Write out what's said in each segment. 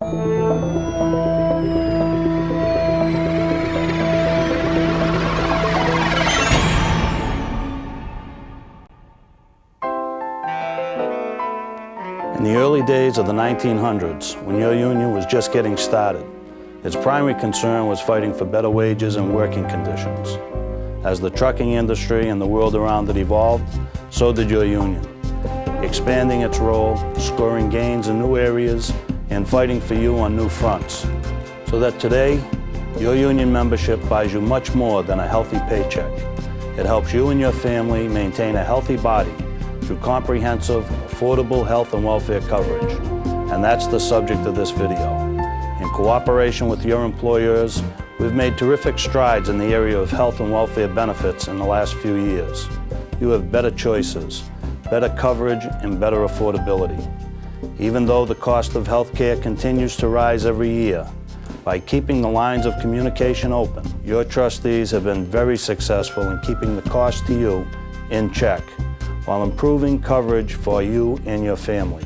In the early days of the 1900s, when your union was just getting started, its primary concern was fighting for better wages and working conditions. As the trucking industry and the world around it evolved, so did your union, expanding its role, scoring gains in new areas, and fighting for you on new fronts. So that today, your union membership buys you much more than a healthy paycheck. It helps you and your family maintain a healthy body through comprehensive, affordable health and welfare coverage. And that's the subject of this video. In cooperation with your employers, we've made terrific strides in the area of health and welfare benefits in the last few years. You have better choices, better coverage, and better affordability. Even though the cost of health care continues to rise every year, by keeping the lines of communication open, your trustees have been very successful in keeping the cost to you in check, while improving coverage for you and your family.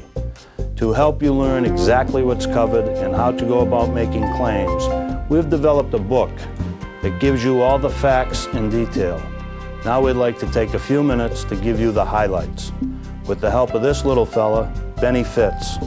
To help you learn exactly what's covered and how to go about making claims, we've developed a book that gives you all the facts in detail. Now we'd like to take a few minutes to give you the highlights. With the help of this little fella, Benny Fitz.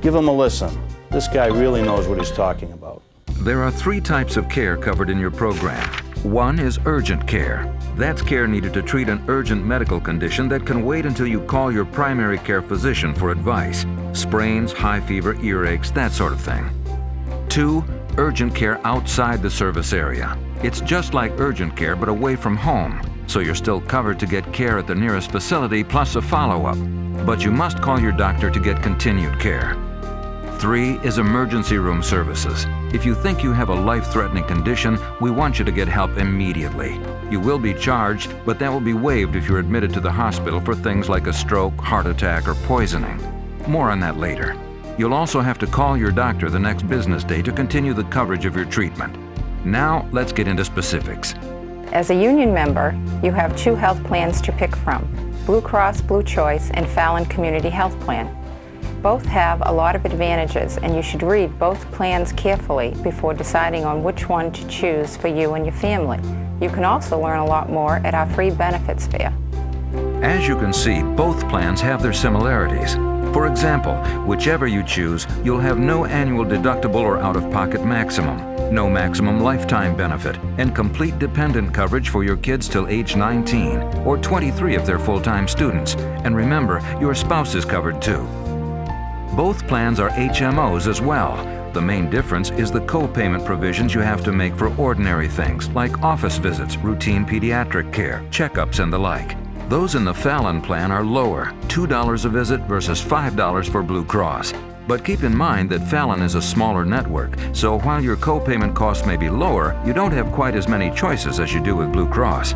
Give him a listen. This guy really knows what he's talking about. There are 3 types of care covered in your program. One is urgent care. That's care needed to treat an urgent medical condition that can wait until you call your primary care physician for advice. Sprains, high fever, earaches, that sort of thing. 2, urgent care outside the service area. It's just like urgent care but away from home, so you're still covered to get care at the nearest facility plus a follow-up. But you must call your doctor to get continued care. 3 is emergency room services. If you think you have a life-threatening condition, we want you to get help immediately. You will be charged, but that will be waived if you're admitted to the hospital for things like a stroke, heart attack, or poisoning. More on that later. You'll also have to call your doctor the next business day to continue the coverage of your treatment. Now, let's get into specifics. As a union member, you have 2 health plans to pick from: Blue Cross Blue Choice and Fallon Community Health Plan. Both have a lot of advantages, and you should read both plans carefully before deciding on which one to choose for you and your family. You can also learn a lot more at our free benefits fair. As you can see, both plans have their similarities. For example, whichever you choose, you'll have no annual deductible or out-of-pocket maximum, no maximum lifetime benefit, and complete dependent coverage for your kids till age 19, or 23 if they're full-time students. And remember, your spouse is covered too. Both plans are HMOs as well. The main difference is the co-payment provisions you have to make for ordinary things like office visits, routine pediatric care, checkups, and the like. Those in the Fallon plan are lower, $2 a visit versus $5 for Blue Cross. But keep in mind that Fallon is a smaller network, so while your co-payment costs may be lower, you don't have quite as many choices as you do with Blue Cross.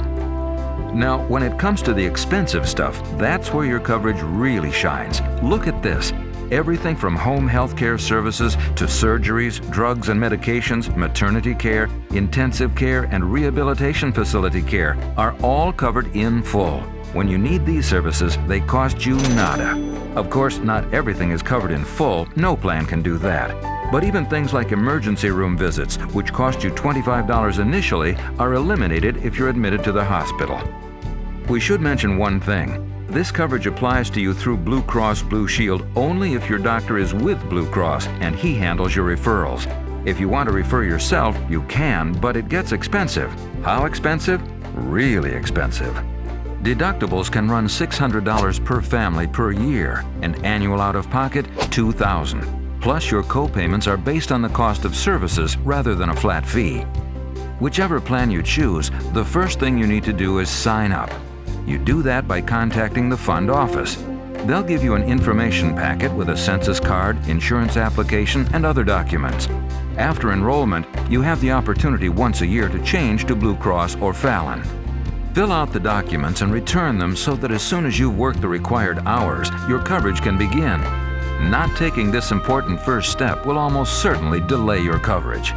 Now, when it comes to the expensive stuff, that's where your coverage really shines. Look at this. Everything from home health care services to surgeries, drugs and medications, maternity care, intensive care, and rehabilitation facility care are all covered in full. When you need these services, they cost you nada. Of course, not everything is covered in full. No plan can do that. But even things like emergency room visits, which cost you $25 initially, are eliminated if you're admitted to the hospital. We should mention one thing. This coverage applies to you through Blue Cross Blue Shield only if your doctor is with Blue Cross and he handles your referrals. If you want to refer yourself, you can, but it gets expensive. How expensive? Really expensive. Deductibles can run $600 per family per year, and annual out-of-pocket $2,000. Plus, your co-payments are based on the cost of services rather than a flat fee. Whichever plan you choose, the first thing you need to do is sign up. You do that by contacting the fund office. They'll give you an information packet with a census card, insurance application, and other documents. After enrollment, you have the opportunity once a year to change to Blue Cross or Fallon. Fill out the documents and return them so that as soon as you've worked the required hours, your coverage can begin. Not taking this important first step will almost certainly delay your coverage.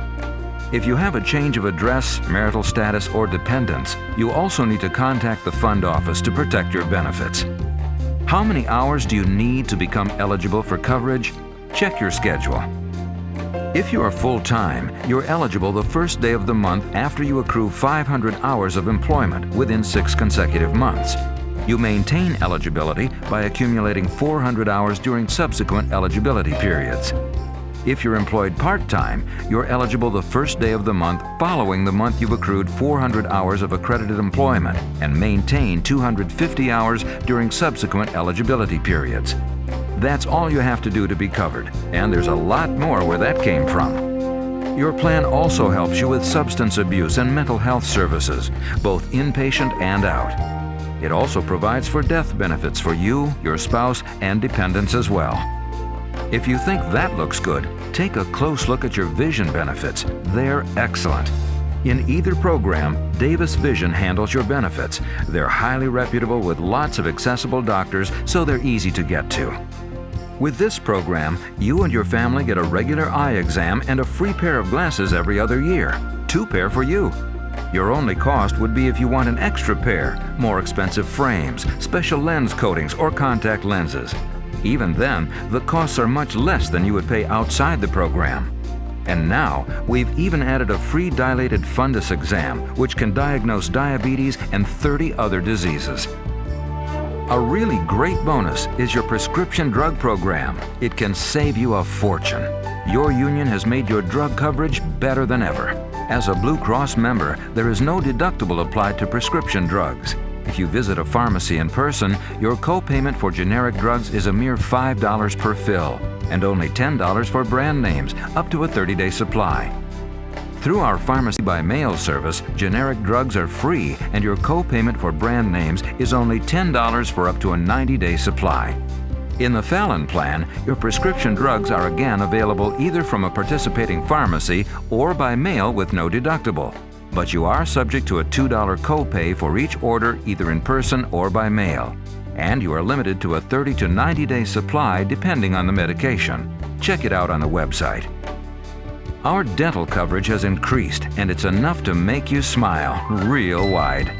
If you have a change of address, marital status, or dependents, you also need to contact the fund office to protect your benefits. How many hours do you need to become eligible for coverage? Check your schedule. If you are full-time, you're eligible the first day of the month after you accrue 500 hours of employment within 6 consecutive months. You maintain eligibility by accumulating 400 hours during subsequent eligibility periods. If you're employed part-time, you're eligible the first day of the month following the month you've accrued 400 hours of accredited employment and maintain 250 hours during subsequent eligibility periods. That's all you have to do to be covered, and there's a lot more where that came from. Your plan also helps you with substance abuse and mental health services, both inpatient and out. It also provides for death benefits for you, your spouse, and dependents as well. If you think that looks good, take a close look at your vision benefits. They're excellent. In either program, Davis Vision handles your benefits. They're highly reputable with lots of accessible doctors, so they're easy to get to. With this program, you and your family get a regular eye exam and a free pair of glasses every other year. 2 pair for you. Your only cost would be if you want an extra pair, more expensive frames, special lens coatings, or contact lenses. Even then, the costs are much less than you would pay outside the program. And now, we've even added a free dilated fundus exam, which can diagnose diabetes and 30 other diseases. A really great bonus is your prescription drug program. It can save you a fortune. Your union has made your drug coverage better than ever. As a Blue Cross member, there is no deductible applied to prescription drugs. If you visit a pharmacy in person, your co-payment for generic drugs is a mere $5 per fill, and only $10 for brand names, up to a 30-day supply. Through our Pharmacy by Mail service, generic drugs are free, and your co-payment for brand names is only $10 for up to a 90-day supply. In the Fallon plan, your prescription drugs are again available either from a participating pharmacy or by mail with no deductible. But you are subject to a $2 copay for each order, either in person or by mail. And you are limited to a 30 to 90-day supply depending on the medication. Check it out on the website. Our dental coverage has increased, and it's enough to make you smile real wide.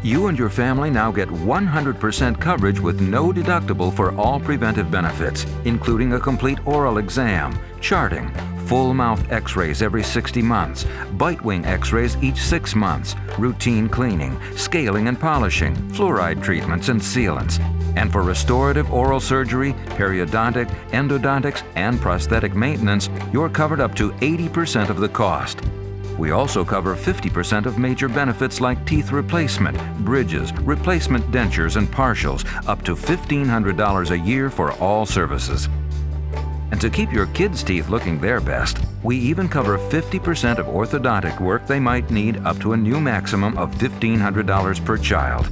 You and your family now get 100% coverage with no deductible for all preventive benefits, including a complete oral exam, charting, full mouth x-rays every 60 months, bite wing x-rays each 6 months, routine cleaning, scaling and polishing, fluoride treatments and sealants. And for restorative oral surgery, periodontic, endodontics, and prosthetic maintenance, you're covered up to 80% of the cost. We also cover 50% of major benefits like teeth replacement, bridges, replacement dentures, and partials, up to $1,500 a year for all services. And to keep your kids' teeth looking their best, we even cover 50% of orthodontic work they might need, up to a new maximum of $1,500 per child.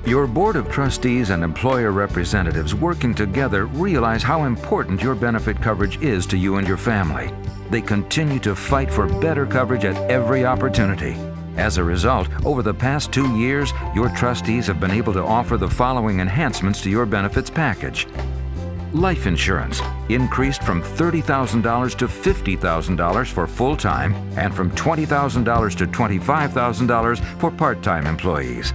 Your Board of Trustees and employer representatives working together realize how important your benefit coverage is to you and your family. They continue to fight for better coverage at every opportunity. As a result, over the past 2 years, your trustees have been able to offer the following enhancements to your benefits package. Life insurance increased from $30,000 to $50,000 for full-time and from $20,000 to $25,000 for part-time employees.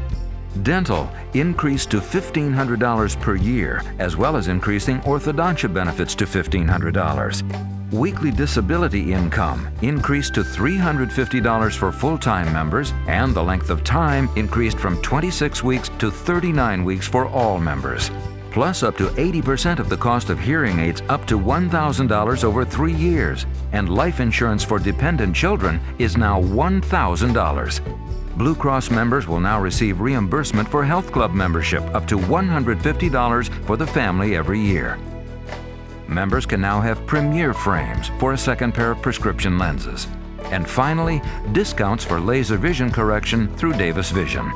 Dental increased to $1,500 per year, as well as increasing orthodontia benefits to $1,500. Weekly disability income increased to $350 for full-time members, and the length of time increased from 26 weeks to 39 weeks for all members. Plus up to 80% of the cost of hearing aids, up to $1,000 over 3 years. And life insurance for dependent children is now $1,000. Blue Cross members will now receive reimbursement for health club membership, up to $150 for the family every year. Members can now have premier frames for a second pair of prescription lenses. And finally, discounts for laser vision correction through Davis Vision.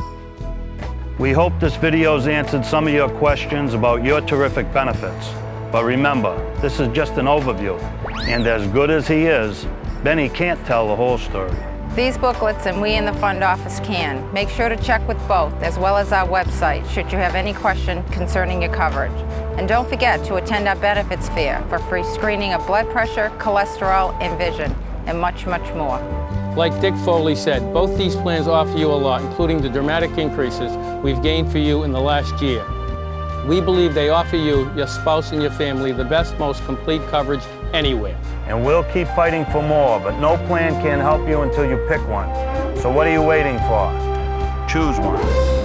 We hope this video's answered some of your questions about your terrific benefits. But remember, this is just an overview. And as good as he is, Benny can't tell the whole story. These booklets and we in the fund office can. Make sure to check with both, as well as our website, should you have any question concerning your coverage. And don't forget to attend our benefits fair for free screening of blood pressure, cholesterol, and vision, and much, much more. Like Dick Foley said, both these plans offer you a lot, including the dramatic increases we've gained for you in the last year. We believe they offer you, your spouse, and your family the best, most complete coverage anywhere. And we'll keep fighting for more, but no plan can help you until you pick one. So what are you waiting for? Choose one.